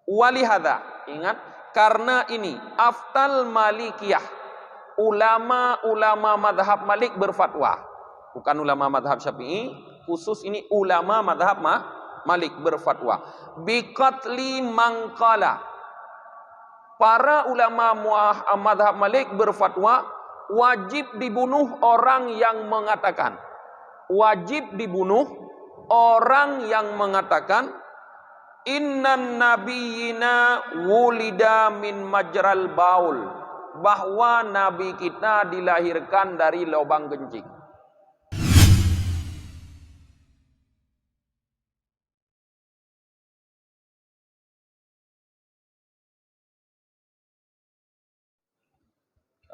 Walihada, ingat, karena ini aftal malikiyah, ulama-ulama madhab Malik berfatwa, bukan ulama madhab Syafi'i, khusus ini ulama madhab Malik berfatwa. Biqatli mangkala, para ulama madhab Malik berfatwa wajib dibunuh orang yang mengatakan, wajib dibunuh orang yang mengatakan innan nabiyina wulida min majral baul, bahwa nabi kita dilahirkan dari lubang kencing.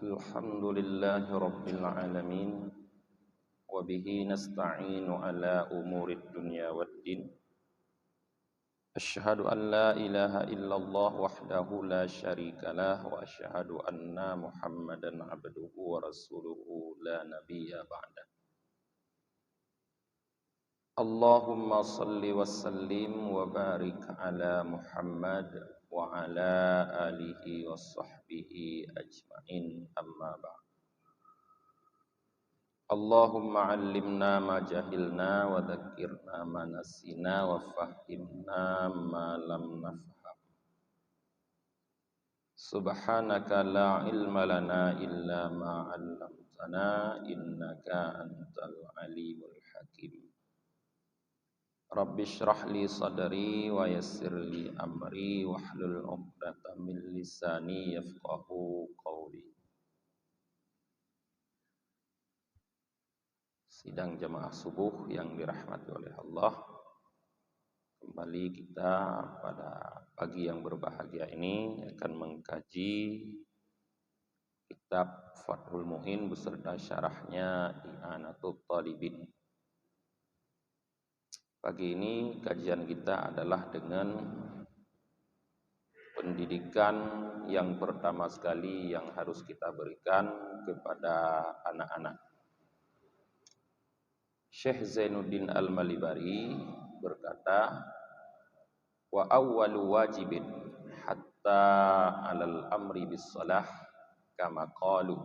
Alhamdulillahi rabbil alamin, wa bihi nasta'inu ala umurid dunya waddin. Asyhadu an la ilaha illallah wahdahu la syarikalah, wa asyhadu anna Muhammadan abduhu wa rasuluhu la nabiyya ba'dah. Allahumma salli wa sallim wa barik ala Muhammad wa ala alihi wa sahbihi ajma'in, amma ba'd. Allahumma allimna ma jahilna wa dhakkirna ma nasina wa fahimna ma lam nafham. Subhanaka la ilma lana illa ma 'allamtana innaka antal alimul hakim. Rabbi shrah li sadri wa yassir li amri wahlul 'uqdatam min lisani yafqahu qawli. Sidang jamaah subuh yang dirahmati oleh Allah, kembali kita pada pagi yang berbahagia ini akan mengkaji kitab Fathul Mu'in beserta syarahnya I'anatul Talibin. Pagi ini kajian kita adalah dengan pendidikan yang pertama sekali yang harus kita berikan kepada anak-anak. Syekh Zainuddin Al-Malibari berkata, wa awwalu wajibin hatta alal amri bis salah kama qalu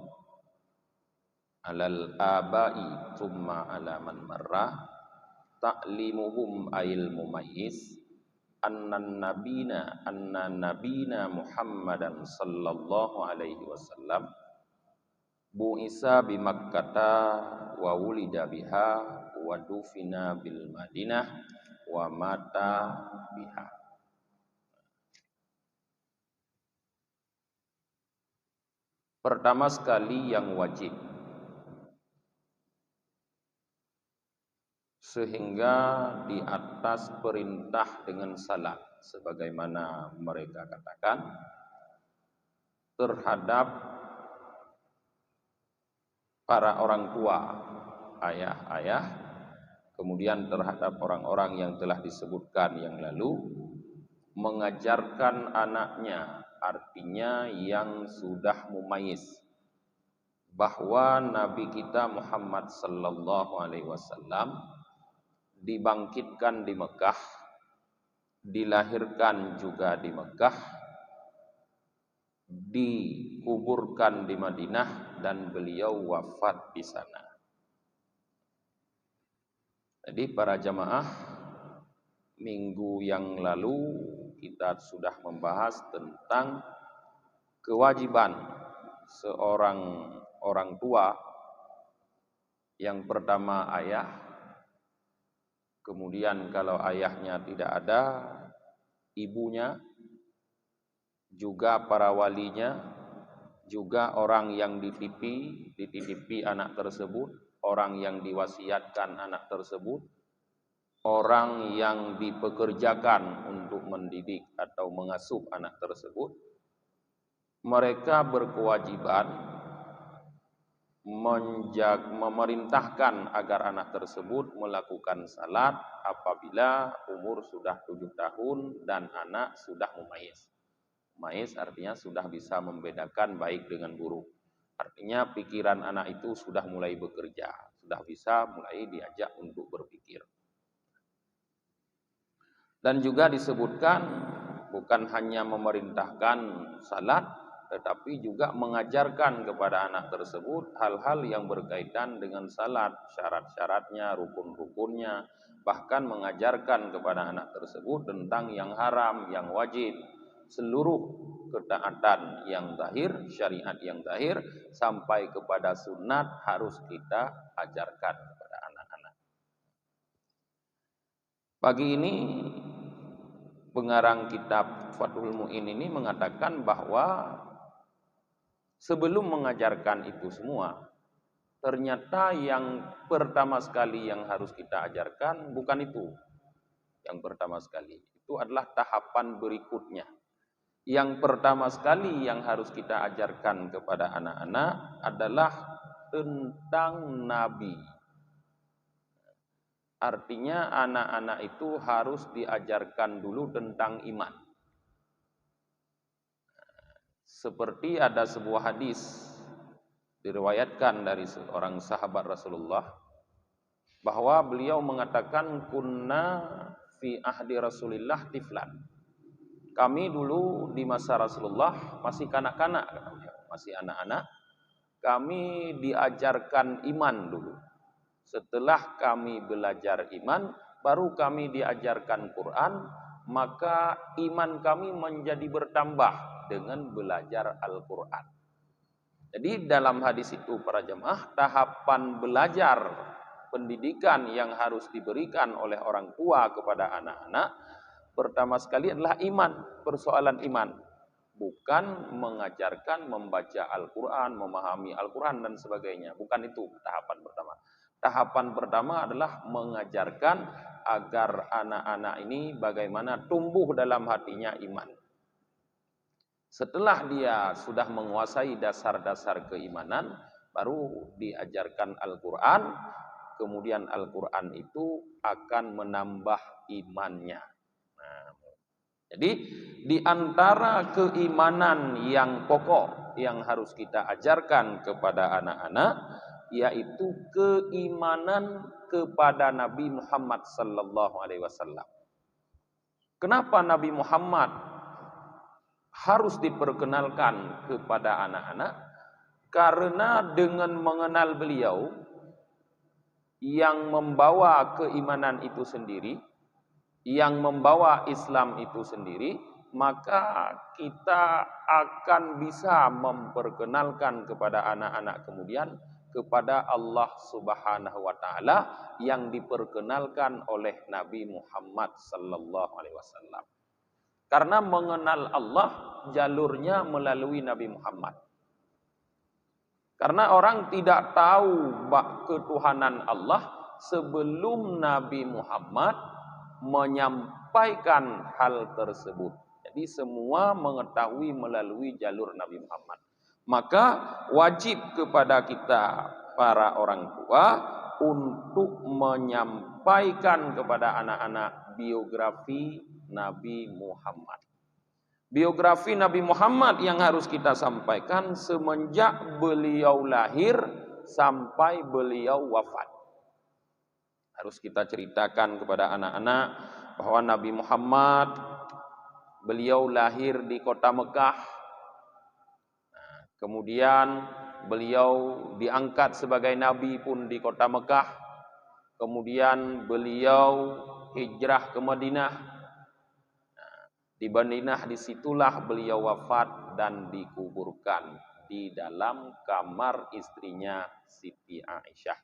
alal abai thumma ala man marra ta'limuhum ayil mumayyiz anna nabina Muhammadan sallallahu alaihi wasallam bu'isa bi Makkata wa wulida biha wa dufina bil Madinah wa mata biha. Pertama sekali yang wajib, sehingga di atas perintah dengan salat sebagaimana mereka katakan terhadap para orang tua, ayah-ayah, kemudian terhadap orang-orang yang telah disebutkan yang lalu, mengajarkan anaknya, artinya yang sudah mumayyiz, bahwa Nabi kita Muhammad sallallahu alaihi wasallam dibangkitkan di Mekah, dilahirkan juga di Mekah, dikuburkan di Madinah, dan beliau wafat di sana. Jadi para jamaah, minggu yang lalu kita sudah membahas tentang kewajiban seorang orang tua. Yang pertama ayah, kemudian kalau ayahnya tidak ada, ibunya, juga para walinya, juga orang yang dititipi anak tersebut, orang yang diwasiatkan anak tersebut, orang yang dipekerjakan untuk mendidik atau mengasuh anak tersebut. Mereka berkewajiban memerintahkan agar anak tersebut melakukan salat apabila umur sudah 7 tahun dan anak sudah mumayyiz. Mumayyiz artinya sudah bisa membedakan baik dengan buruk. Artinya pikiran anak itu sudah mulai bekerja, sudah bisa mulai diajak untuk berpikir. Dan juga disebutkan bukan hanya memerintahkan salat, tetapi juga mengajarkan kepada anak tersebut hal-hal yang berkaitan dengan salat, syarat-syaratnya, rukun-rukunnya, bahkan mengajarkan kepada anak tersebut tentang yang haram, yang wajib, seluruh ketaatan yang zahir, syariat yang zahir, sampai kepada sunat harus kita ajarkan kepada anak-anak. Pagi ini pengarang kitab Fathul Mu'in ini mengatakan bahwa sebelum mengajarkan itu semua, ternyata yang pertama sekali yang harus kita ajarkan bukan itu. Yang pertama sekali itu adalah tahapan berikutnya. Yang pertama sekali yang harus kita ajarkan kepada anak-anak adalah tentang Nabi. Artinya anak-anak itu harus diajarkan dulu tentang iman. Seperti ada sebuah hadis diriwayatkan dari seorang sahabat Rasulullah bahwa beliau mengatakan kunna fi ahdi Rasulillah tiflan. Kami dulu di masa Rasulullah masih kanak-kanak, masih anak-anak. Kami diajarkan iman dulu. Setelah kami belajar iman, baru kami diajarkan Quran, maka iman kami menjadi bertambah dengan belajar Al-Quran. Jadi dalam hadis itu para jemaah, tahapan belajar pendidikan yang harus diberikan oleh orang tua kepada anak-anak, pertama sekali adalah iman, persoalan iman. Bukan mengajarkan membaca Al-Quran, memahami Al-Quran dan sebagainya. Bukan itu tahapan pertama. Tahapan pertama adalah mengajarkan agar anak-anak ini bagaimana tumbuh dalam hatinya iman. Setelah dia sudah menguasai dasar-dasar keimanan, baru diajarkan Al-Quran, kemudian Al-Quran itu akan menambah imannya. Nah, jadi di antara keimanan yang pokok yang harus kita ajarkan kepada anak-anak, yaitu keimanan kepada Nabi Muhammad sallallahu alaihi wasallam. Kenapa Nabi Muhammad harus diperkenalkan kepada anak-anak? Karena dengan mengenal beliau yang membawa keimanan itu sendiri, yang membawa Islam itu sendiri, maka kita akan bisa memperkenalkan kepada anak-anak kemudian kepada Allah Subhanahu wa taala yang diperkenalkan oleh Nabi Muhammad sallallahu alaihi wasallam. Karena mengenal Allah jalurnya melalui Nabi Muhammad. Karena orang tidak tahu ketuhanan Allah sebelum Nabi Muhammad menyampaikan hal tersebut. Jadi semua mengetahui melalui jalur Nabi Muhammad. Maka wajib kepada kita para orang tua untuk menyampaikan kepada anak-anak biografi Nabi Muhammad. Biografi Nabi Muhammad yang harus kita sampaikan semenjak beliau lahir sampai beliau wafat. Harus kita ceritakan kepada anak-anak bahwa Nabi Muhammad beliau lahir di kota Mekah. Kemudian beliau diangkat sebagai nabi pun di kota Mekah. Kemudian beliau hijrah ke Madinah. Di Madinah disitulah beliau wafat dan dikuburkan di dalam kamar istrinya Siti Aisyah.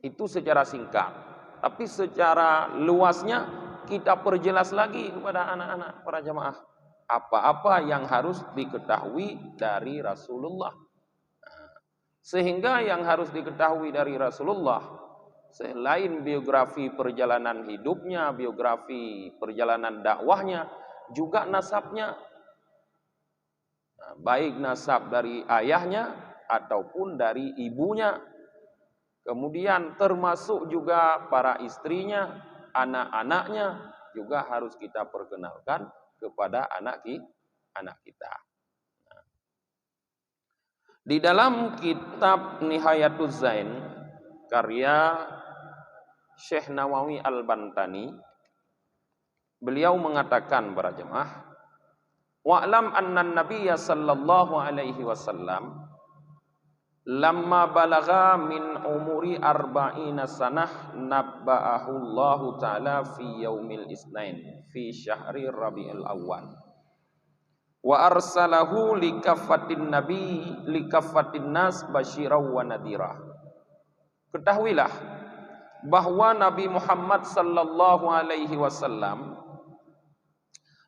Itu secara singkat. Tapi secara luasnya kita perjelas lagi kepada anak-anak para jamaah. Apa-apa yang harus diketahui dari Rasulullah. Sehingga yang harus diketahui dari Rasulullah, selain biografi perjalanan hidupnya, biografi perjalanan dakwahnya, juga nasabnya. Baik nasab dari ayahnya ataupun dari ibunya. Kemudian termasuk juga para istrinya, anak-anaknya juga harus kita perkenalkan kepada anak kita. Di dalam kitab Nihayatuz Zain karya Syekh Nawawi Al-Bantani, beliau mengatakan para jemaah, wa'lam anna nabiyya sallallahu alaihi wasallam lamma balagha min umuri arba'ina sanah nabba'ahu Allah ta'ala fi yaumil isnain fi syahri rabi'il awal wa arsalahu likaffatin nabi likaffatin nas basyirau wa nadhira. Ketahuilah bahwa Nabi Muhammad sallallahu alaihi wasallam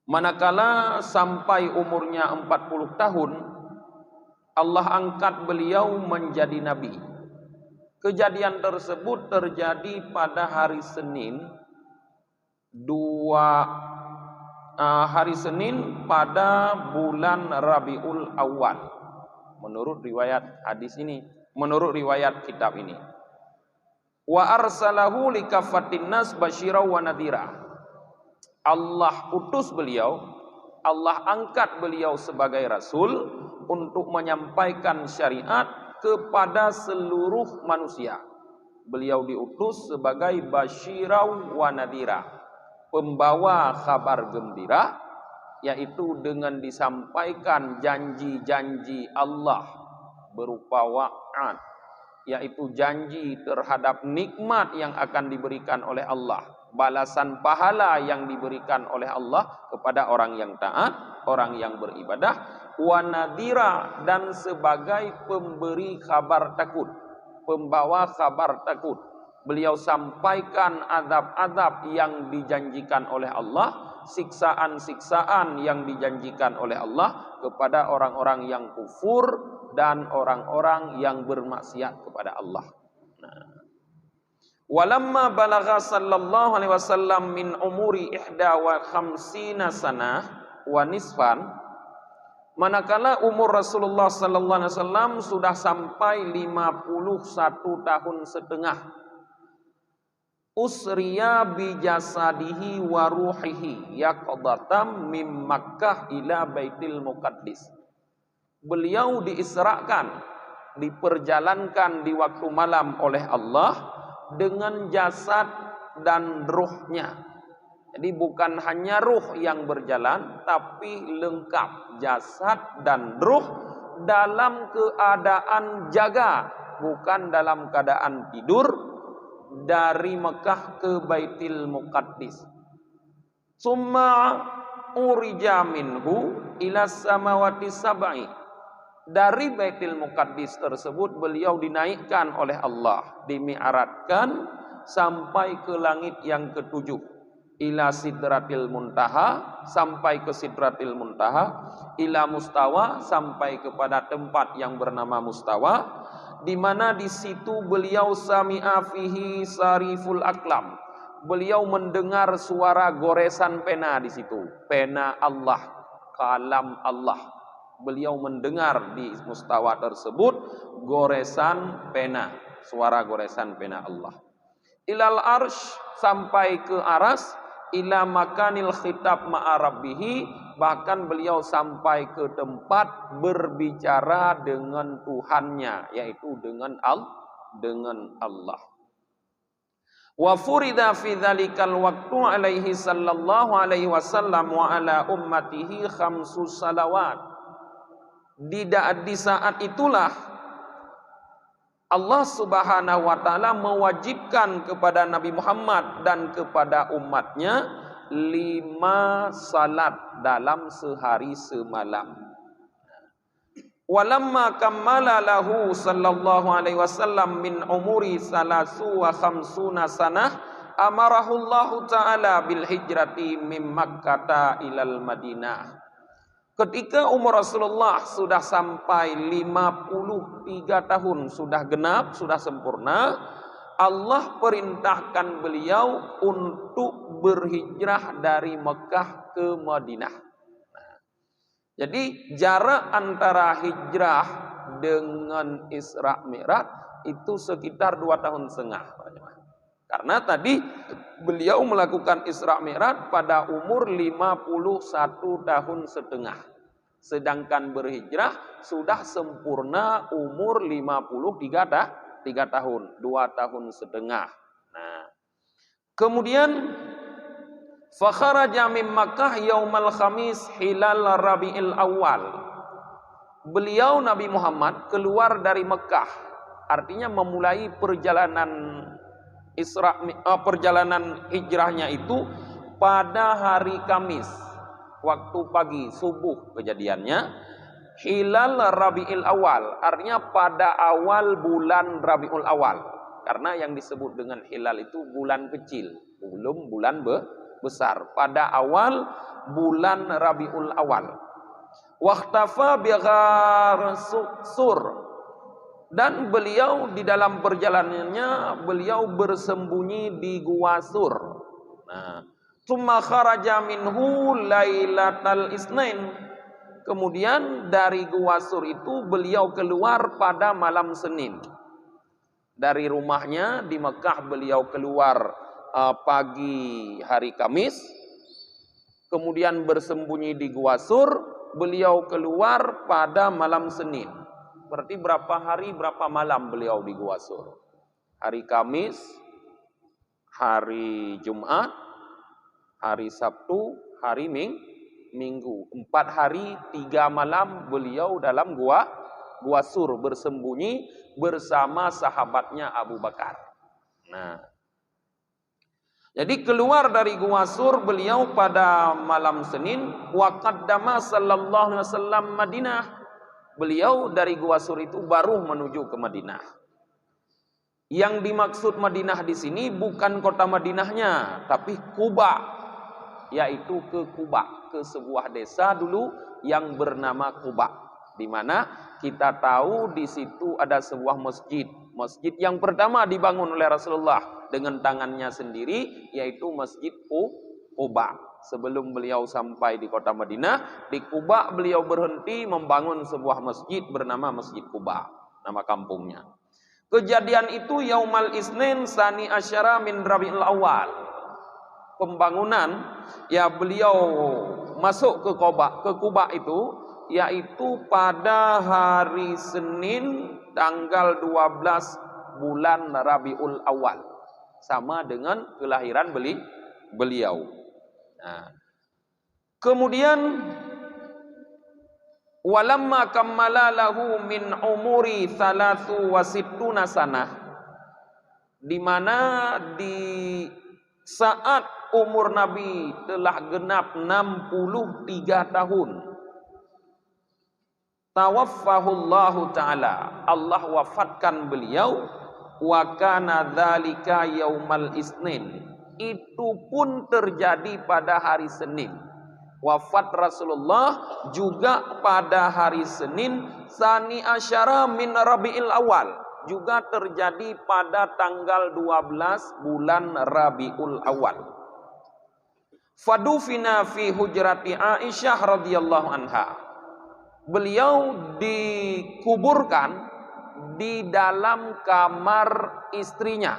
manakala sampai umurnya 40 tahun Allah angkat beliau menjadi nabi. Kejadian tersebut terjadi pada hari Senin pada bulan Rabiul Awal. Menurut riwayat hadis ini, menurut riwayat kitab ini. Wa arsalahu likaffatin nas basyirau wa nadhira. Allah utus beliau, Allah angkat beliau sebagai rasul untuk menyampaikan syariat kepada seluruh manusia. Beliau diutus sebagai basyirau wa nadhira, pembawa kabar gembira, yaitu dengan disampaikan janji-janji Allah berupa wa'ad, yaitu janji terhadap nikmat yang akan diberikan oleh Allah, balasan pahala yang diberikan oleh Allah kepada orang yang taat, orang yang beribadah, wa nadhira, dan sebagai pemberi kabar takut, pembawa kabar takut. Beliau sampaikan azab-azab yang dijanjikan oleh Allah, siksaan-siksaan yang dijanjikan oleh Allah kepada orang-orang yang kufur dan orang-orang yang bermaksiat kepada Allah. Walamma balagha sallallahu alaihi wasallam min umuri ihda wa khamsina sanah wa nisfan, manakala umur Rasulullah sallallahu alaihi wasallam sudah sampai 51 tahun setengah, usriya bi jasadihi wa ruhihi yaqdatam mim Makkah ila Baitul Muqaddis. Beliau diisrakan, diperjalankan di waktu malam oleh Allah dengan jasad dan ruhnya. Jadi bukan hanya ruh yang berjalan, tapi lengkap jasad dan ruh dalam keadaan jaga, bukan dalam keadaan tidur, dari Mekah ke Baitul Muqaddis. Summa urija minhu ila samawati sab'i. Dari Baitul Muqaddis tersebut beliau dinaikkan oleh Allah, dimi'rajkan sampai ke langit yang ketujuh, ila sidratil muntaha, sampai ke sidratil muntaha, ila mustawa, sampai kepada tempat yang bernama mustawa, di mana di situ beliau sami'a fihi sariful aklam. Beliau mendengar suara goresan pena di situ, pena Allah, kalam Allah. Beliau mendengar di mustawa tersebut goresan pena, suara goresan pena Allah. Ilal arsh, sampai ke aras, ila makanil khitab ma'a rabbihi, bahkan beliau sampai ke tempat berbicara dengan Tuhannya, yaitu dengan Allah. Wa furida fi dzalikal waqtu alaihi sallallahu alaihi wasallam wa ala ummatihi khamsu salawat. Di saat itulah Allah Subhanahu wa taala mewajibkan kepada Nabi Muhammad dan kepada umatnya 5 salat dalam sehari semalam. Walamma kammala lahu sallallahu alaihi wasallam min umuri salasu wa khamsuna sanah amarahu Allah taala bil hijrati mim Makkah ilal Madinah. Ketika umur Rasulullah sudah sampai 53 tahun, sudah genap, sudah sempurna, Allah perintahkan beliau untuk berhijrah dari Mekah ke Madinah. Jadi jarak antara hijrah dengan Isra Mi'raj itu sekitar 2,5 tahun. Karena tadi beliau melakukan Isra Mi'raj pada umur 51,5 tahun. Sedangkan berhijrah sudah sempurna umur 53 tahun, 2,5 tahun. Nah, kemudian Fa kharaja min Makkah yaumal khamis hilal Rabiul Awal. Beliau Nabi Muhammad keluar dari Mekah, artinya memulai perjalanan perjalanan hijrahnya itu pada hari Kamis, waktu pagi subuh kejadiannya. Hilal Rabiul Awal, artinya pada awal bulan Rabiul Awal. Karena yang disebut dengan hilal itu bulan kecil, belum bulan besar. Pada awal bulan Rabiul Awal. Waqtafa bighar Sur, dan beliau di dalam perjalanannya beliau bersembunyi di Gua Sur. Nah, tsumma kharaja minhu lailatal Isnin. Kemudian dari Gua Sur itu beliau keluar pada malam Senin. Dari rumahnya di Mekah beliau keluar pagi hari Kamis. Kemudian bersembunyi di Gua Sur, beliau keluar pada malam Senin. Berarti berapa hari berapa malam beliau di Gua Sur? Hari Kamis, hari Jumat, hari Sabtu, hari Minggu. 4 hari 3 malam beliau dalam Gua Sur bersembunyi bersama sahabatnya Abu Bakar. Nah, jadi keluar dari Gua Sur beliau pada malam Senin. Wa qaddama sallallahu alaihi wasallam Madinah. Beliau dari Gua Sur itu baru menuju ke Madinah. Yang dimaksud Madinah di sini bukan kota Madinahnya, tapi Quba, yaitu ke Quba, ke sebuah desa dulu yang bernama Quba, di mana kita tahu di situ ada sebuah masjid yang pertama dibangun oleh Rasulullah dengan tangannya sendiri, yaitu Masjid Quba. Sebelum beliau sampai di kota Madinah, di Quba beliau berhenti membangun sebuah masjid bernama Masjid Quba, nama kampungnya. Kejadian itu Yaumal Isnin Sani Asyara min Rabiul Awal. Pembangunan ya beliau masuk ke Quba itu yaitu pada hari Senin tanggal 12 bulan Rabiul Awal, sama dengan kelahiran beliau. Nah, kemudian walamma kammala lahu min umuri 63 sanah, di mana di saat umur Nabi telah genap 63 tahun, tawaffahullahu ta'ala, Allah wafatkan beliau. Wa kana dzalika yaumal Isnin, itu pun terjadi pada hari Senin. Wafat Rasulullah juga pada hari Senin Sani Asyara min Rabiul Awal, juga terjadi pada tanggal 12 bulan Rabiul Awal. Fadufina fi hujrati Aisyah radhiyallahu anha, beliau dikuburkan di dalam kamar istrinya,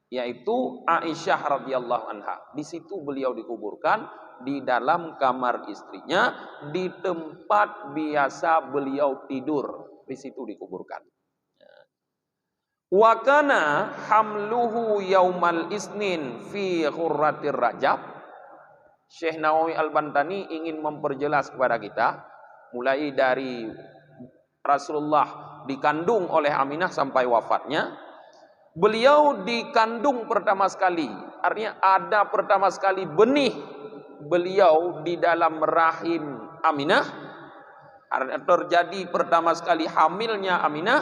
yaitu Aisyah radhiyallahu anha. Di situ beliau dikuburkan di dalam kamar istrinya, di tempat biasa beliau tidur, di situ dikuburkan. Wa kana hamluhu yaumal Isnin fi ghurratir Rajab. Syekh Nawawi Al-Bantani ingin memperjelas kepada kita mulai dari Rasulullah dikandung oleh Aminah sampai wafatnya. Beliau dikandung pertama sekali, artinya ada pertama sekali benih beliau di dalam rahim Aminah. Terjadi pertama sekali hamilnya Aminah,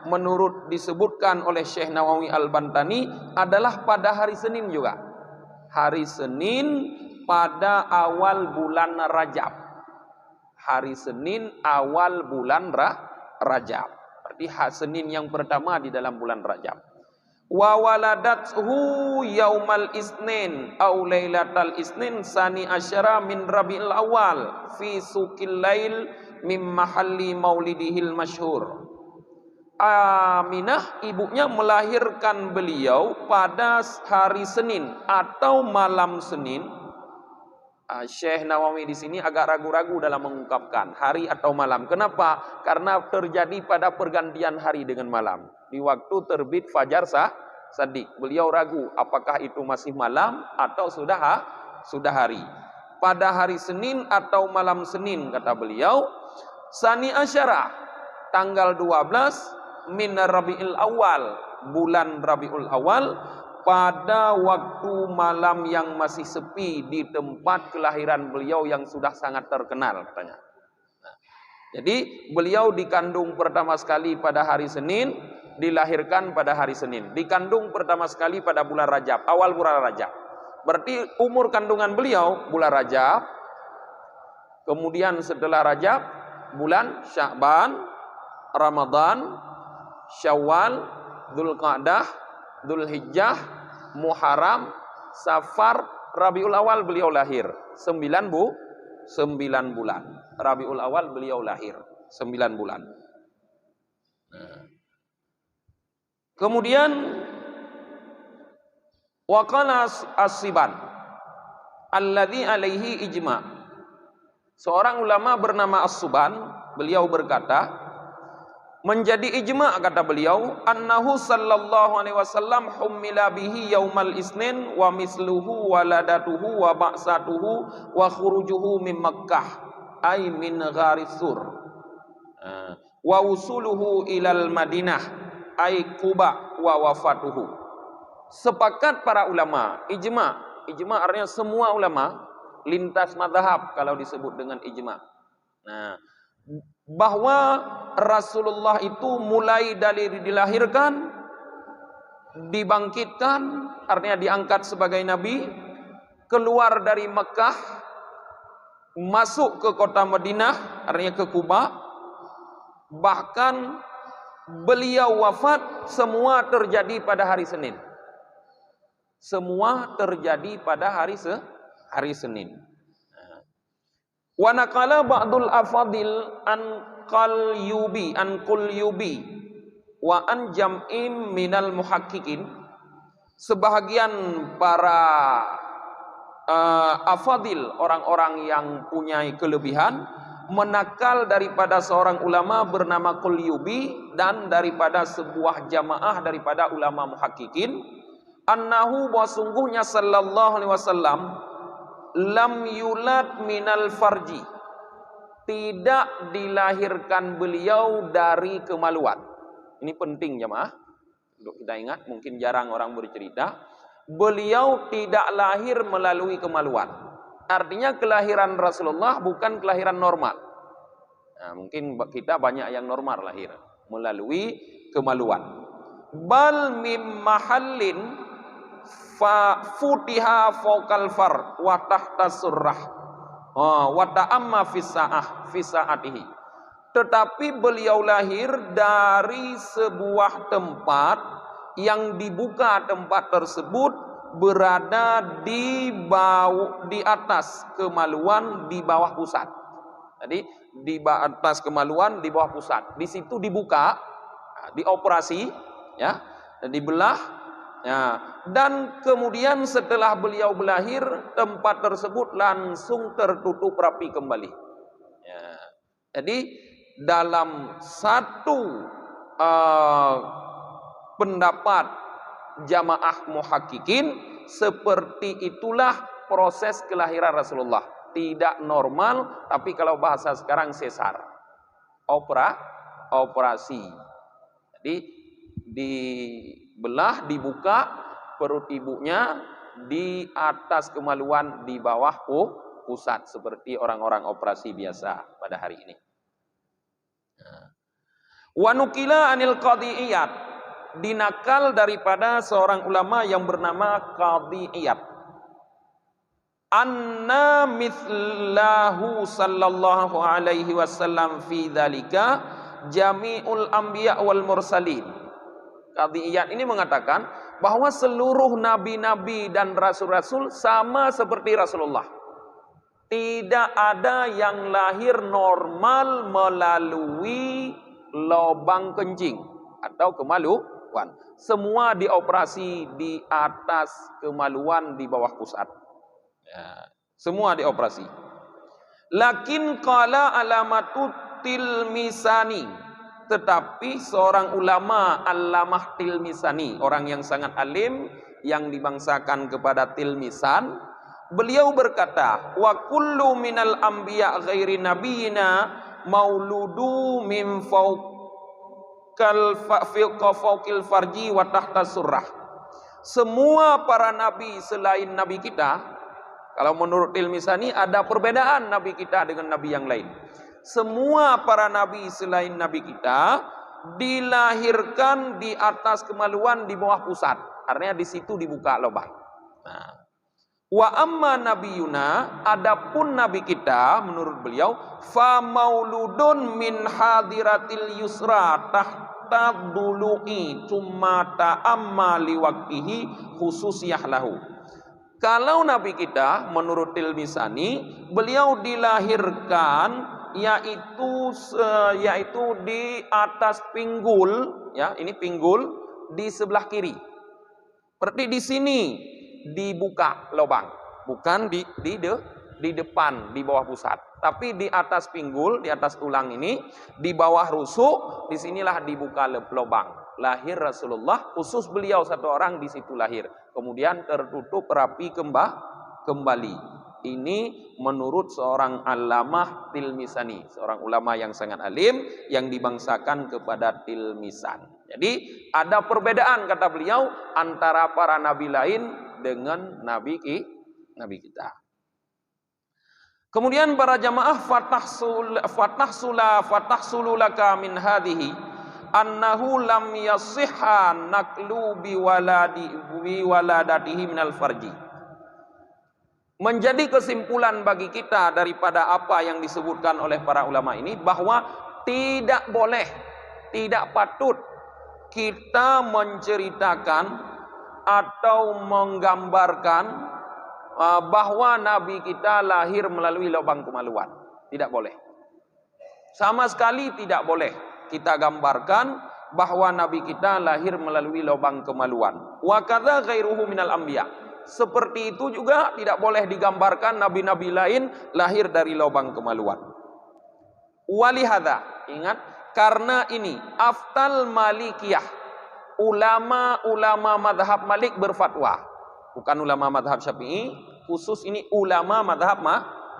menurut disebutkan oleh Syekh Nawawi Al-Bantani adalah pada hari Senin juga. Hari Senin pada awal bulan Rajab. Hari Senin awal bulan Rajab. Berarti hari Senin yang pertama di dalam bulan Rajab. Wa waladathu yaumal Isnin au lailatal Isnin Sani Asyara min Rabiul Awal fi suqil lail min mahalli maulidihil masyhur. Aminah ibunya melahirkan beliau pada hari Senin atau malam Senin. Syekh Nawawi di sini agak ragu-ragu dalam mengungkapkan hari atau malam. Kenapa? Karena terjadi pada pergantian hari dengan malam. Di waktu terbit fajar Shadiq. Beliau ragu apakah itu masih malam atau sudah sudah hari. Pada hari Senin atau malam Senin, kata beliau, Sani Asyara, tanggal 12 min Rabiul Awal, bulan Rabiul Awal, pada waktu malam yang masih sepi di tempat kelahiran beliau yang sudah sangat terkenal, katanya. Nah, jadi beliau dikandung pertama sekali pada hari Senin, dilahirkan pada hari Senin. Dikandung pertama sekali pada bulan Rajab, awal bulan Rajab. Berarti umur kandungan beliau bulan Rajab. Kemudian setelah Rajab, bulan Sya'ban, Ramadan, Syawal, Dzulqa'dah, Dzulhijjah, Muharram, Safar, Rabiul Awal beliau lahir. 9 bulan. Rabiul Awal beliau lahir 9 bulan. Nah. Kemudian waqala as-Siban alladzi alaihi ijma'. Seorang ulama bernama As-Suban, beliau berkata, menjadi ijma' kata beliau, annahu sallallahu alaihi wasallam hummila bihi yaumal isnin wa misluhu waladatuhu wa ba'satuhu wa khurujuhu min Makkah ay min gharisur wa usuluhu ilal Madinah ay Quba wa wafatuhu. Sepakat para ulama, ijma artinya semua ulama lintas mazhab kalau disebut dengan ijma. Nah, bahwa Rasulullah itu mulai dari dilahirkan, dibangkitkan, artinya diangkat sebagai nabi, keluar dari Mekah, masuk ke kota Madinah, artinya ke Kuba, bahkan beliau wafat, semua terjadi pada hari Senin. Semua terjadi pada hari Senin. Wa naqala ba'dul afadil an Qulyubi wa an jam'im minal muhaqqiqin. Sebahagian para afadil, orang-orang yang punya kelebihan, menakal daripada seorang ulama bernama Qulyubi dan daripada sebuah jamaah daripada ulama muhaqqiqin, annahu sungguhnya sallallahu alaihi wasallam lam yulad minal farji, tidak dilahirkan beliau dari kemaluan. Ini penting jemaah untuk kita ingat, mungkin jarang orang bercerita. Beliau tidak lahir melalui kemaluan. Artinya kelahiran Rasulullah bukan kelahiran normal. Nah, mungkin kita banyak yang normal lahir melalui kemaluan. Bal mim mahallin fa futiha fokal far wa tahta surrah wa ta'amma fi sa'atihi. Tetapi beliau lahir dari sebuah tempat yang dibuka, tempat tersebut berada di atas kemaluan, di bawah pusat. Jadi di atas kemaluan, di bawah pusat. Di situ dibuka, dioperasi, ya, dibelah. Ya, dan kemudian setelah beliau berlahir, tempat tersebut langsung tertutup rapi kembali. Ya, jadi dalam satu pendapat jamaah muhaqqiqin, seperti itulah proses kelahiran Rasulullah. Tidak normal, tapi kalau bahasa sekarang sesar, operasi. Jadi dibelah, dibuka perut ibunya, di atas kemaluan, di bawah pusat, seperti orang-orang operasi biasa pada hari ini. Wa nukila anil Qadhi Iyad, dinakal daripada seorang ulama yang bernama Qadhi Iyad, anna mithlahu sallallahu alaihi wasallam fi dzalika jami'ul anbiya wal mursalin. Qadhi Iyad ini mengatakan bahwa seluruh nabi-nabi dan rasul-rasul sama seperti Rasulullah. Tidak ada yang lahir normal melalui lubang kencing atau kemaluan. Semua dioperasi di atas kemaluan, di bawah pusat. Ya, semua dioperasi. Lakin qala alamatu Tilmisani, tetapi seorang ulama Allamah Tilmisani, orang yang sangat alim yang dibangsakan kepada Tilmisan, beliau berkata, wa kullu minal anbiya ghairi nabiyina mauludu min fawqil farji wa tahta surrah. Semua para nabi selain nabi kita, kalau menurut Tilmisani ada perbedaan nabi kita dengan nabi yang lain. Semua para nabi selain nabi kita dilahirkan di atas kemaluan di bawah pusat. Artinya di situ dibuka lubang. Nah, wa amma nabiyuna, adapun nabi kita menurut beliau, fa mauludun min hadiratil yusra tahta dulu'i cumma ta'amma liwaqtihi khususiyah lahu. Kalau nabi kita menurut Tilmisani, beliau dilahirkan yaitu di atas pinggul, ya, ini pinggul di sebelah kiri. Berarti di sini dibuka lubang, bukan di depan, di bawah pusat, tapi di atas pinggul, di atas tulang ini, di bawah rusuk, disinilah dibuka lubang. Lahir Rasulullah, khusus beliau satu orang di situ lahir, kemudian tertutup rapi kembali. Ini menurut seorang Allamah Tilmisani, seorang ulama yang sangat alim yang dibangsakan kepada Tilmisan. Jadi ada perbedaan kata beliau antara para nabi lain dengan nabi kita. Kemudian para jamaah fatahsulu laka min hadhihi annahu lam yasihha naqlu bi waladatihi minal farji. Menjadi kesimpulan bagi kita daripada apa yang disebutkan oleh para ulama ini, bahwa tidak boleh, tidak patut kita menceritakan atau menggambarkan bahwa Nabi kita lahir melalui lubang kemaluan. Tidak boleh. Sama sekali tidak boleh kita gambarkan bahwa Nabi kita lahir melalui lubang kemaluan. Wa kadza ghairuhu minal anbiya. Seperti itu juga tidak boleh digambarkan nabi-nabi lain lahir dari lubang kemaluan. Walihada, ingat, karena ini aftal malikiyah, ulama-ulama madhab Malik berfatwa, bukan ulama madhab Syafi'i, khusus ini ulama madhab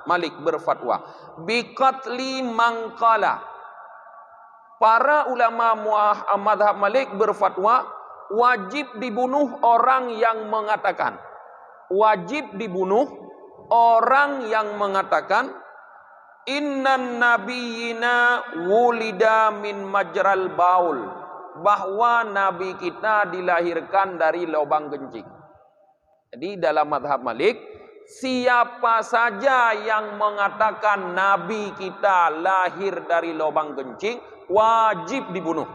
Malik berfatwa. Biqatli mangkala, para ulama madhab Malik berfatwa wajib dibunuh orang yang mengatakan, wajib dibunuh orang yang mengatakan innan nabiyina wulida min majral baul, bahwa nabi kita dilahirkan dari lubang kencing. Jadi dalam madhab Malik, siapa saja yang mengatakan nabi kita lahir dari lubang kencing wajib dibunuh.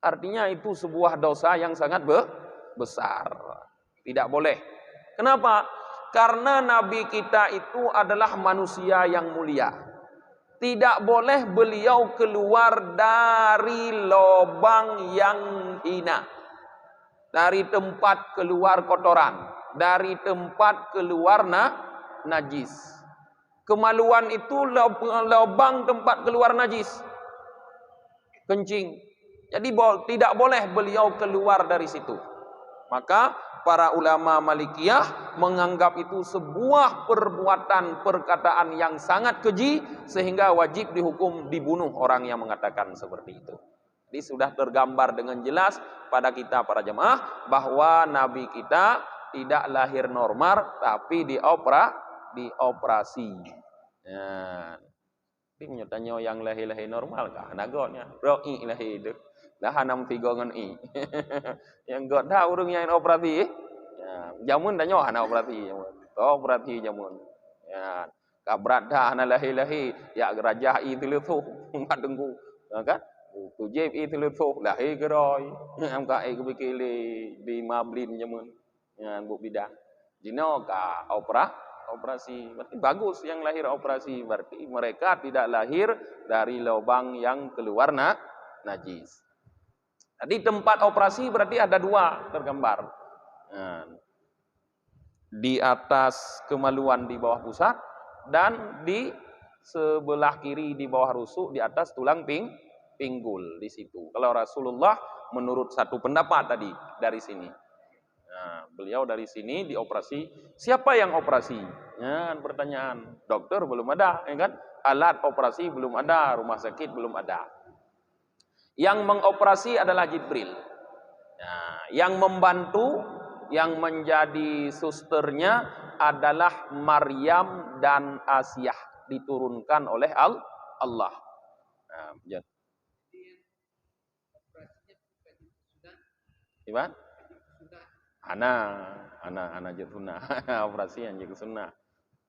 Artinya itu sebuah dosa yang sangat besar. Tidak boleh. Kenapa? Karena nabi kita itu adalah manusia yang mulia. Tidak boleh beliau keluar dari lubang yang hina, dari tempat keluar kotoran, dari tempat keluar najis. Kemaluan itu lubang tempat keluar najis, kencing. Jadi tidak boleh beliau keluar dari situ. Maka para ulama Malikiyah menganggap itu sebuah perkataan yang sangat keji, sehingga wajib dihukum dibunuh orang yang mengatakan seperti itu. Jadi sudah tergambar dengan jelas pada kita para jemaah bahwa Nabi kita tidak lahir normal, tapi dioperasi. Ya. Ini menyertanya yang lahir normal kah? Nagotnya roi lahir itu. Dah 63 ngan i. Yang god dah urang yang operasi. Ya, jamun dah nyoh ana operasi jamun. Operasi jamun. Ya, kabrat dah ana lahir ya rajah i tu mat dengku. Kan? Tu jeb i tu lahir geroi. Am ka ai kebikili di mablin jamun. Ya, bu bidah. Jino ka operasi. Berarti bagus yang lahir operasi. Berarti mereka tidak lahir dari lubang yang keluar najis. Jadi tempat operasi berarti ada dua tergambar. Nah, di atas kemaluan di bawah pusat, dan di sebelah kiri di bawah rusuk di atas tulang pinggul di situ. Kalau Rasulullah menurut satu pendapat tadi dari sini. Nah, Nah, beliau dari sini dioperasi. Siapa yang operasi? Ya, kan pertanyaan. Dokter belum ada, ya kan? Alat operasi belum ada, rumah sakit belum ada. Yang mengoperasi adalah Jibril. Nah, yang membantu, yang menjadi susternya adalah Maryam dan Asiyah, diturunkan oleh Allah. Nah, gimana? Ana je sunnah. Operasi yang je sunnah.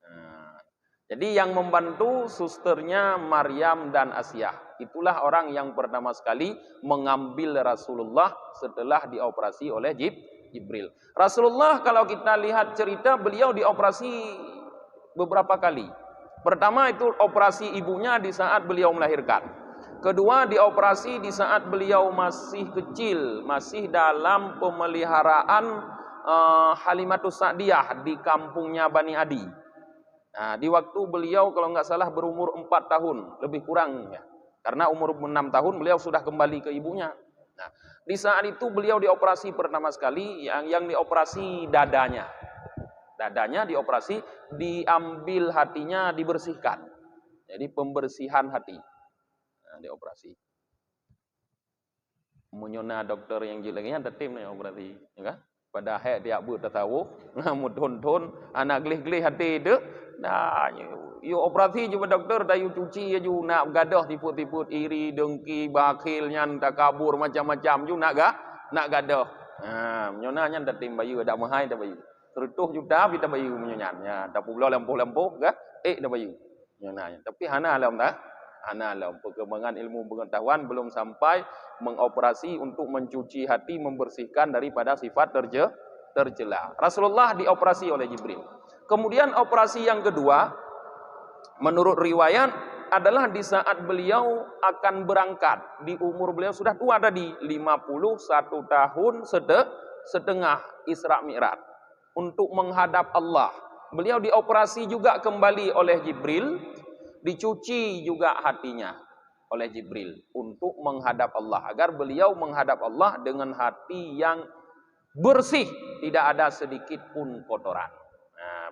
Nah, jadi yang membantu susternya Maryam dan Asiyah. Itulah orang yang pertama sekali mengambil Rasulullah setelah dioperasi oleh Jibril. Rasulullah kalau kita lihat cerita, beliau dioperasi beberapa kali. Pertama itu operasi ibunya di saat beliau melahirkan. Kedua, dioperasi di saat beliau masih kecil, masih dalam pemeliharaan Halimatus Sa'diyah di kampungnya Bani Adi. Nah, di waktu beliau kalau nggak salah berumur 4 tahun, lebih kurang ya. Karena umur 6 tahun beliau sudah kembali ke ibunya. Nah, di saat itu beliau dioperasi pertama sekali, yang dioperasi dadanya. Dadanya dioperasi, diambil hatinya, dibersihkan. Jadi pembersihan hati. Nah, dioperasi. Menyona dokter yang jeleknya ada tim yang operasi, ya kan? Pada hak dia buat tahu, ngamu ton anak glih-glih hati itu, nah, you operasi juga dokter, dah you cuci you nak gadah tipu-tipu iri, dengki, bakhil, nyan, takabur macam-macam you nak gadah. Nah, menyonanya ada tim bayu, ada mahai ada bayu. Terutuh juta kita bayu menyonanya, tak pula lampu-lampu, gak? Dah bayu menyonanya. Tapi hana alam tak? Dalam perkembangan ilmu pengetahuan belum sampai mengoperasi untuk mencuci hati, membersihkan daripada sifat tercela. Rasulullah dioperasi oleh Jibril. Kemudian operasi yang kedua, menurut riwayat adalah di saat beliau akan berangkat. Di umur beliau sudah tua tadi, 51 tahun setengah Isra Mi'raj untuk menghadap Allah. Beliau dioperasi juga kembali oleh Jibril. Dicuci juga hatinya oleh Jibril untuk menghadap Allah, agar beliau menghadap Allah dengan hati yang bersih, tidak ada sedikit pun kotoran. Nah,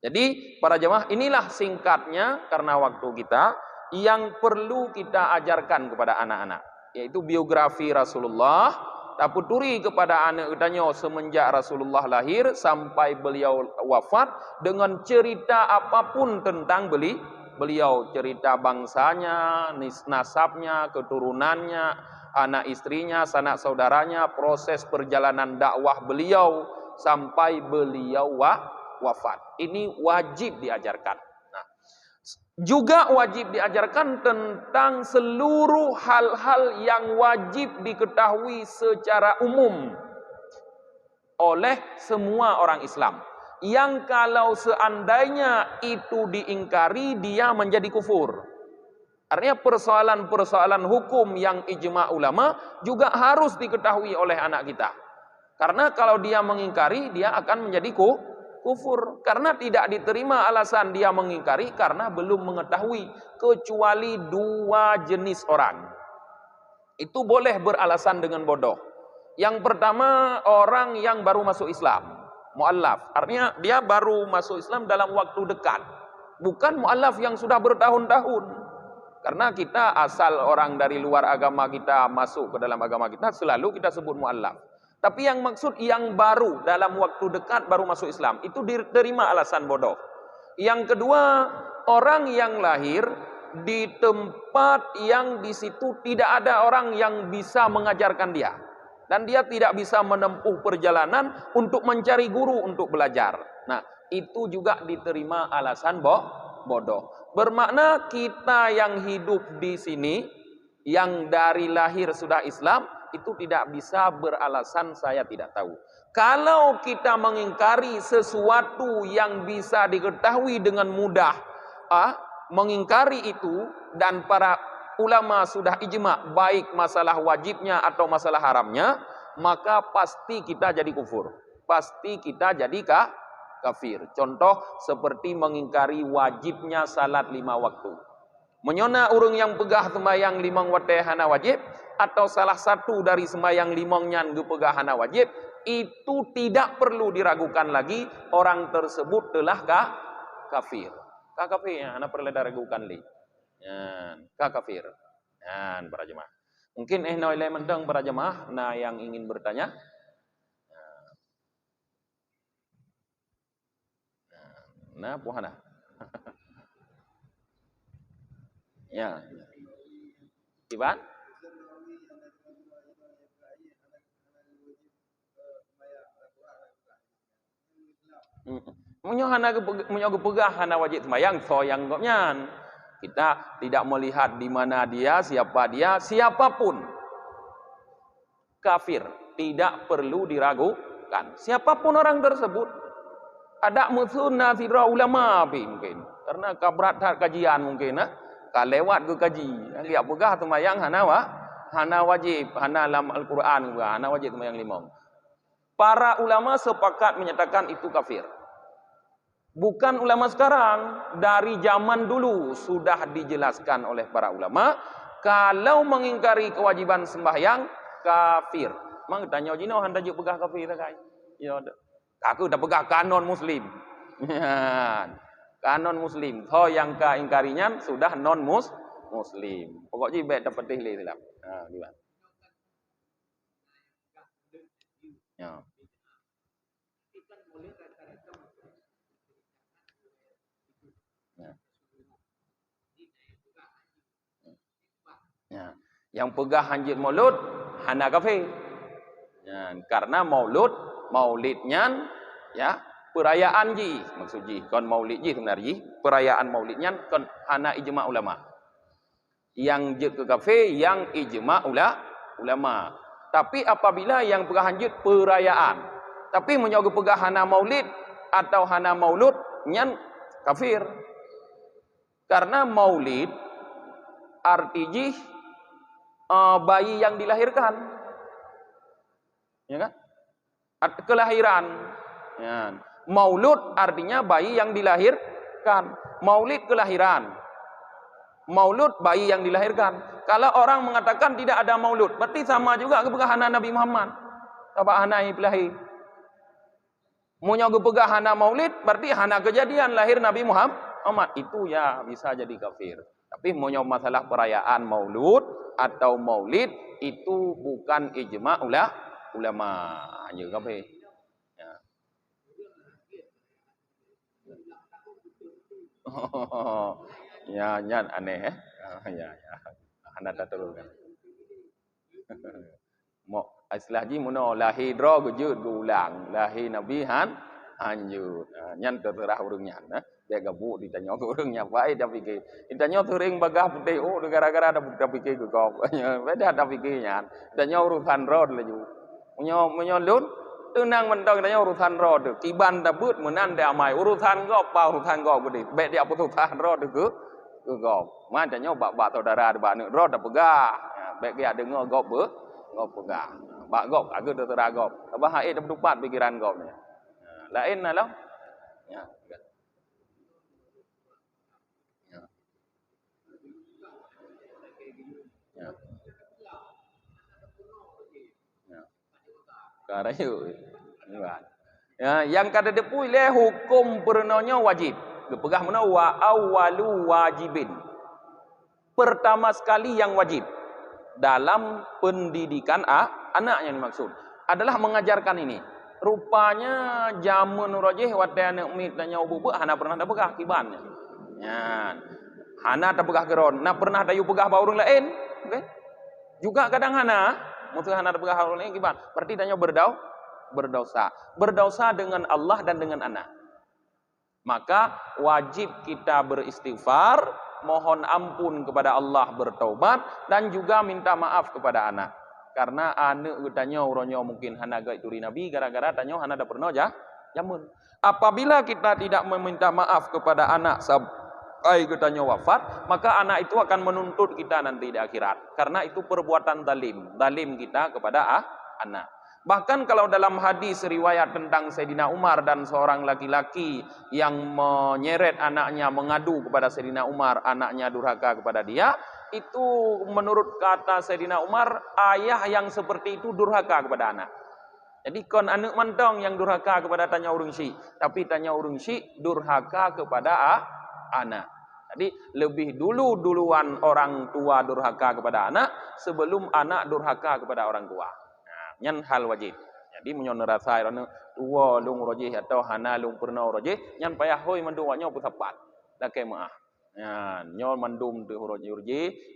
jadi para jemaah, inilah singkatnya karena waktu kita yang perlu kita ajarkan kepada anak-anak, yaitu biografi Rasulullah. Taputuri kepada anak kitanya semenjak Rasulullah lahir sampai beliau wafat, dengan cerita apapun tentang beliau, cerita bangsanya, nasabnya, keturunannya, anak istrinya, sanak saudaranya, proses perjalanan dakwah beliau sampai beliau wafat. Ini wajib diajarkan. Nah, juga wajib diajarkan tentang seluruh hal-hal yang wajib diketahui secara umum oleh semua orang Islam, yang kalau seandainya itu diingkari, dia menjadi kufur. Artinya persoalan-persoalan hukum yang ijma ulama juga harus diketahui oleh anak kita. Karena kalau dia mengingkari, dia akan menjadi kufur. Karena tidak diterima alasan dia mengingkari karena belum mengetahui, kecuali 2 jenis orang. Itu boleh beralasan dengan bodoh. Yang pertama, orang yang baru masuk Islam. Mu'allaf, artinya dia baru masuk Islam dalam waktu dekat. Bukan mu'allaf yang sudah bertahun-tahun. Karena kita asal orang dari luar agama kita masuk ke dalam agama kita, selalu kita sebut mu'allaf. Tapi yang maksud yang baru dalam waktu dekat baru masuk Islam, itu diterima alasan bodoh. Yang kedua, orang yang lahir di tempat yang di situ tidak ada orang yang bisa mengajarkan dia. Dan dia tidak bisa menempuh perjalanan untuk mencari guru untuk belajar. Nah, itu juga diterima alasan bodoh. Bermakna kita yang hidup di sini, yang dari lahir sudah Islam, itu tidak bisa beralasan saya tidak tahu. Kalau kita mengingkari sesuatu yang bisa diketahui dengan mudah, mengingkari itu, dan para ulama sudah ijma baik masalah wajibnya atau masalah haramnya, maka pasti kita jadi kufur, pasti kita jadi kafir. Contoh seperti mengingkari wajibnya salat 5 waktu. Menyona urung yang pegah sembahyang 5 waktu hana wajib, atau salah satu dari sembahyang 5 nyan pegah hana wajib, itu tidak perlu diragukan lagi orang tersebut telah kafir. Kafir ya, ana perlu diragukan lagi. Kafir. Para jemaah. Mungkin nilai mendeng para jemaah yang ingin bertanya. Puhana. Ya. Iban? Menyogo pegah hana wajib sembahyang soyang gopnyan. Kita tidak melihat di mana dia, siapapun kafir, tidak perlu diragukan. Siapapun orang tersebut, ada musuhna sira ulama mungkin. Karena kabrat kajian mungkin lewat ke kaji. Dia pegah sembahyang hana wajib, hana dalam Al-Qur'an juga, hana wajib sembahyang lima. Para ulama sepakat menyatakan itu kafir. Bukan ulama sekarang, dari zaman dulu sudah dijelaskan oleh para ulama, kalau mengingkari kewajiban sembahyang, kafir. Mang tanya jino handa juk pegah kafir tak kai? Ya, aku dah pegah kanon muslim. Kanon muslim. So yang keingkarinya sudah non muslim. Pokoknya bet dapat pilih lah. Gimana? Ya. Ya. Yang pegah hanjit maulud hana kafir. Ya, karena maulidnya ya perayaan ji maksud ji kon maulid ji sebenarnya perayaan maulidnya kon hana ijma ulama. Yang je ke kafir yang ijma ulama. Tapi apabila yang pegah hanjit perayaan tapi menyogo pegah hana maulid atau hana maulud nyan kafir. Karena maulid artinya bayi yang dilahirkan, ya kan? Kelahiran. Ya. Maulud artinya bayi yang dilahirkan. Maulid kelahiran. Maulud bayi yang dilahirkan. Kalau orang mengatakan tidak ada maulud, berarti sama juga kepegahana Nabi Muhammad. Apa hana ilahi? Munyogo pegahana maulid, berarti hana kejadian lahir Nabi Muhammad. Itu ya bisa jadi kafir. Tapi munyo masalah perayaan maulud atau maulid itu bukan ijma ulama. Hanya kafir. Ya, nyan aneh ya. Anda tak teruskan. Mo istilah ji muno lahi dro gujud gulang, lahi nabi hanjut. Nyan terserah urang nyan dia gabu ditanya ke urangnya baik dah fikir. Ditanya sering bagah putih gara-gara ada budak fikir ke kau. Beda ada fikirnya. Ditanya urusan road laju. Munyo lun tenang mentang tanya urusan road. Kiban dabut menan dia amai urusan kau apa urusan kau gede. Baik dia urusan road ke kau. Man tanya bak saudara ada bak road dah pegah. Baik dia dengar kau pegah. Bak kau aku terserah kau. Abah dah berdupat pikiran kau ni. Lain lah. Ya. Karena ya, yang kada depui le hukum pernahnya wajib. Pegah mana wa awwalu wajibin. Pertama sekali yang wajib dalam pendidikan anak yang dimaksud adalah mengajarkan ini. Rupanya jamun rojeh wadana umit tanya ubu hana pernah dah pegah kibannya. Ya. Hana dah pegah geron. Nah pernah dah pegah ba urang lain. Okay? Juga kadang hana musuh hana dah pegah urang lain kiban. Berarti tanya berdosa. Berdosa dengan Allah dan dengan anak. Maka wajib kita beristighfar, mohon ampun kepada Allah, bertaubat dan juga minta maaf kepada anak. Karena anak tanya uronyo mungkin hana ga ituri nabi gara-gara tanya hana dah pernah jamun. Apabila kita tidak meminta maaf kepada anak sampai kita wafat, maka anak itu akan menuntut kita nanti di akhirat. Karena itu perbuatan zalim kita kepada anak. Bahkan kalau dalam hadis riwayat tentang Sayyidina Umar dan seorang laki-laki yang menyeret anaknya mengadu kepada Sayyidina Umar, anaknya durhaka kepada dia, itu menurut kata Sayyidina Umar, ayah yang seperti itu durhaka kepada anak. Jadi kon anak mantong yang durhaka kepada tanya urung syik, tapi tanya urung syik durhaka kepada anak. Jadi lebih duluan orang tua durhaka kepada anak sebelum anak durhaka kepada orang tua. Nah, nyan hal wajib. Jadi menyon rasai orang tua lung rojih atau hana lung purna rojih, nyan payah hoi mandum wanyo pusapat. Dak maah. Ya, nyon mandum tu rojih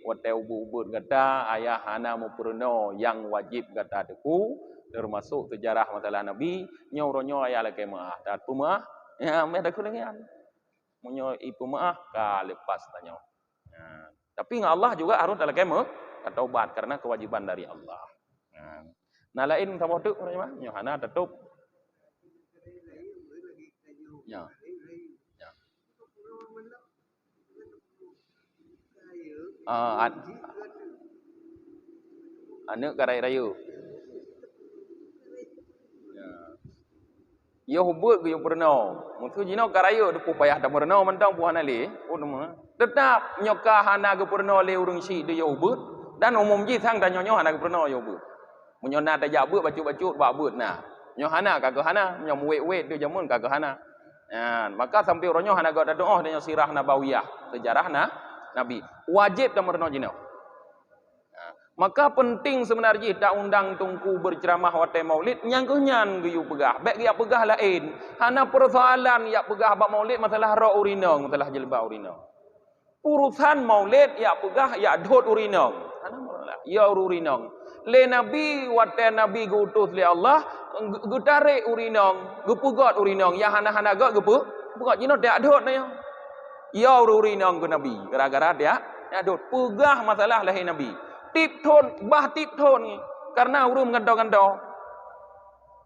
wateu ubud kata ayah hana mu purna yang wajib kata deku termasuk sejarah masalah Nabi nyoronyo ayah lagi maah dan pemaah ya meh dak kuningan munyo ipu maah ka lepas tanyo tapi dengan Allah juga harus dalam kemo taubat karena kewajiban dari Allah nah lain sama tu mah nyohana tutup ya ya anu karai rayu yo hubut yo purno mutu jino karayo depu payah da purno mentang puan ali unum tetap nyoka hana ge purno le urung si de yo hubut dan umum ji sang da nyonyo hana ge purno yo hubut munyona da jabut bacut-bacut ba but nah nyo hana kagak hana nyo wet-wet de jamun kagak hana maka sampai ronyo hana ge da doa de sirah nabawiyah sejarah nabi wajib da purno jino. Maka penting sebenarnya tak undang tungku berceramah wate maulid nyangkunyan geyu pegah. Baik ya pegah lain. Hana persoalan ya pegah bab maulid masalah ro urinong, masalah jelba urinong. Urusan maulid ya pegah ya dot urinong. Hana masalah. Ya urinong. Le nabi wate nabi gutus le Allah gutare urinong, gupugot urinong. Ya hana-hana gak gupu. Pugot jino dak dot na ya. Ya urinong ku nabi. Gara-gara dia ya dot pegah masalah lahir nabi. Tip ton bah tip ton ni karena urum gando-gando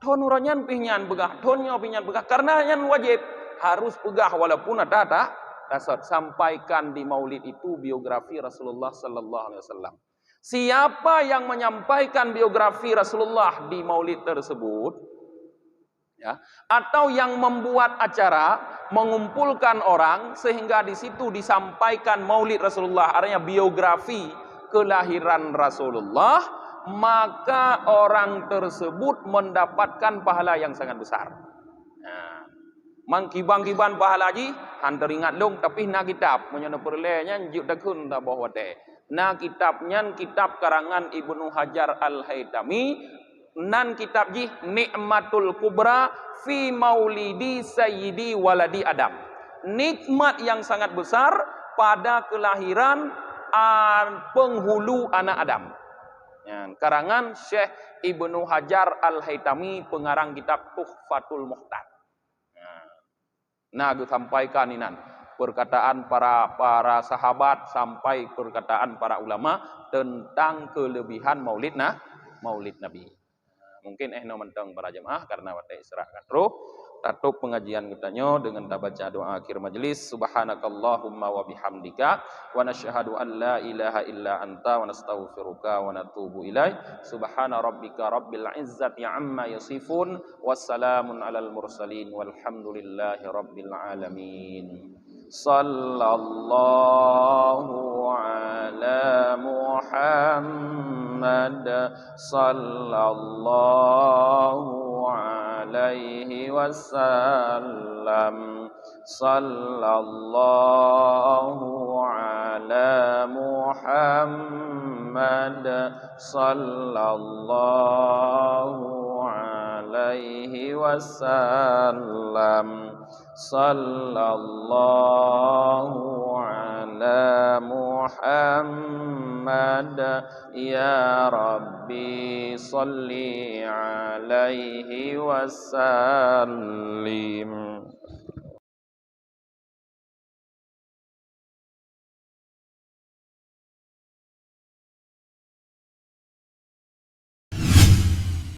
ton uranyan pinyan begah tonnya pinyan begah karena yang wajib harus pegah walaupun ada dasar sampaikan di maulid itu biografi Rasulullah sallallahu alaihi wasallam. Siapa yang menyampaikan biografi Rasulullah di maulid tersebut ya atau yang membuat acara mengumpulkan orang sehingga di situ disampaikan maulid Rasulullah artinya biografi kelahiran Rasulullah maka orang tersebut mendapatkan pahala yang sangat besar. Mangkibang-kiban pahala ji hantar ingat long tapi na kitab menyono perlenya njuk dakun ta bahwa te. Na kitabnya kitab karangan Ibnu Hajar Al-Haytami nan kitab ji Nikmatul Kubra fi Maulidi Sayyidi Waladi Adam. Nikmat yang sangat besar pada kelahiran penghulu anak Adam. Ya, karangan Syekh Ibnu Hajar Al-Haytami pengarang kitab Tuhfatul Muhtaj. Nah, sampaikan inan perkataan para sahabat sampai perkataan para ulama tentang kelebihan maulid Nabi. Mungkin mentang para jemaah karena waktu istirahat roh tutup pengajian kitanya dengan baca doa akhir majelis subhanakallahumma wa bihamdika wa nasyhadu an la ilaha illa anta wa nastaghfiruka wa natubu ilaik subhana rabbika rabbil izzati amma yasifun wassalamun alal mursalin walhamdulillahi rabbil alamin sallallahu ala Muhammad sallallahu alaihi wasallam sallallahu ala Muhammad sallallahu alaihi wasallam sallallahu ala Muhammad ya Rabbi salli alaihi wasallim